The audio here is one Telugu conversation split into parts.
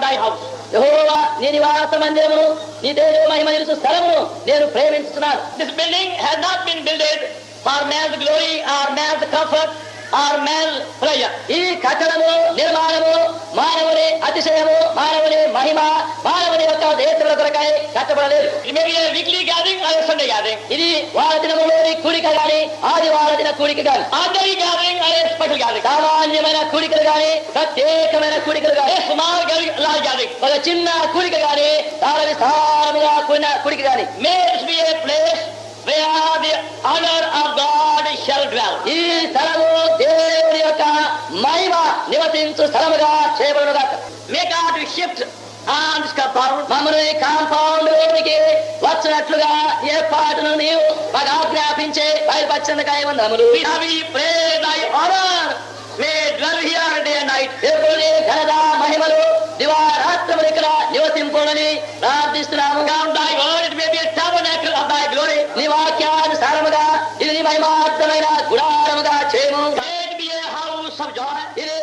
thy house. యెహోవా నీ నివాస మందిరమును నీ తేజో మహిమ నిలుచు స్థలమును నేను ప్రేమించుతున్నాను. This building has not been built for man's glory or man's comfort or man's pleasure. ఈ కట్టడము నిర్మాణము మానవుని అతిశయము మానవుని మహిమ మానవుని యొక్క దేశముల కొరకై కట్టబడలేదు. It may be a weekly gathering or a Sunday gathering. ఇది వార దినములోని కూడిక గాని ఆదివార దిన కూడిక గాని Ordinary gathering or a special gathering. సామాన్యమైన కూడికలు గాని ప్రత్యేకమైన కూడికలు గాని A small gathering, large gathering. ఒక చిన్న కూడిక గాని చాలా విస్తారముగా కూడిన కూడిక గాని May it be a place where the honor of God shall dwell. ఈ స్థలము దేవుని యొక్క మహిమ నివసించు స్థలముగా చేయబడుగాక. May God shift on this compound. మమ్మల్ని కాంపౌండ్ లోనికి వచ్చినట్లుగా ఏర్పాటును నీవు మాకు ఆజ్ఞాపించే బయలుపరిచినందుకై వందనములు. We pray thy honor may dwell here day and night. దేవుని ఘనత మహిమలు దివారాత్రములు ఇక్కడ నివసింపుడని ప్రార్థిస్తున్నాము. Count thy word, it may be a tabernacle of thy glory. నీ వాక్యానుసారముగా ఇది నీ మహిమార్థమైన గుడారముగా చేయము. May it be a house of joy. ఇది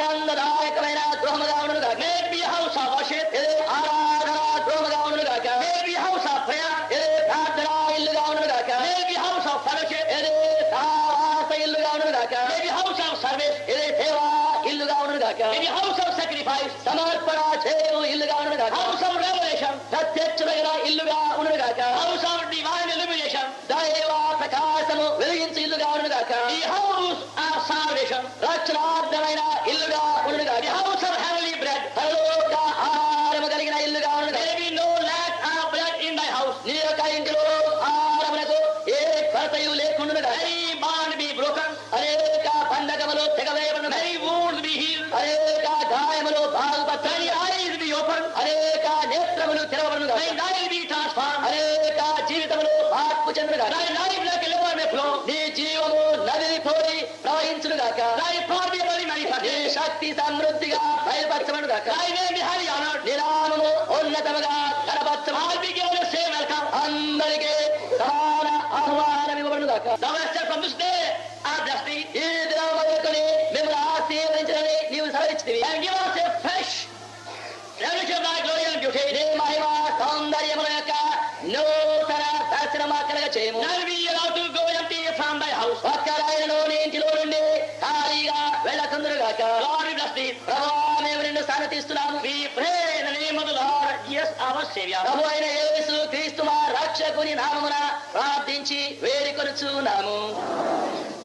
ఆనందదాయకమైన గృహముగా ఉండునుగాక. May it be a house of worship. ఇది ఆరాధన గృహముగా ఉండునుగాక. May it be a house of prayer. ఇది ప్రార్థనా ఇల్లుగా ఉండునుగాక. May it be a house of fellowship. ఇది సావాస ఇల్లుగా ఉండునుగాక. May it be a house of service. ఇది సేవా ఇల్లుగా ఉండునుగాక. May it be a house of sacrifice. సమర్పణ చేయు ఇల్లుగా ఉండునుగాక. House of revelation. ప్రత్యక్షమైన ఇల్లుగా ఉండునుగాక. House of divine illumination. దైవ ప్రకాశము వెలిగించు ఇల్లుగా ఉండునుగాక. The house of salvation. రక్షణార్థమైన ఇల్లుగా ఉండునుగాక. The house of heavenly bread. పరలోక ఆహారము కలిగిన ఇల్లుగా ఉండునుగాక. There be no lack of bread in thy house. నీ యొక్క ఇంటిలో ఆహారమునకు ఏ కొరతయు లేకుండునుగాక. Any bond be broken. అనేక పండగములు తెగవేయబడును. Any wounds be healed. అనేక గాయములు Any బాగుపరచబడును. eyes be opened. అనేక నేత్రములు తెరవబడును. Thy life be transformed. అనేక జీవితములు మార్పు చెందునుగాక. Thy life like a river may flow. నీ జీవము నది పోయి ప్రవహించునుగాక. Thy power be very నీ manifested. శక్తి సమృద్ధిగా బయలుపరచబడుగాక. Thy name be highly honored. నీ నామము ఉన్నతముగా కనపరచబడు. All be given the same welcome. అందరికీ సమాన ఆహ్వానం ఇవ్వబడుగాక. Thou hast said from this day I bless thee ఈ దినం మొదలుకొని మిమ్మల్ని ఆశీర్వదించడని నీవు సెలవిచ్చితివి. and give us a fresh revelation of thy glory and beauty. నీ మహిమ సౌందర్యముల యొక్క నూతన దర్శనమా కలగ చేయము. Never be allowed to go empty from thy house. ఒక్కరైనను నీ ఇంటిలో నుండి ఖాళీగా వెళ్ళకుందురుగాక. Lord, we bless thee. ప్రభువా మేము నిన్ను సన్నతిస్తున్నాము. We pray in the name of the Lord, yes, our Savior. ప్రభు అయిన యేసు క్రీస్తు మా రక్షకుని నామమున ప్రార్థించి వేడుకొనుచున్నాము.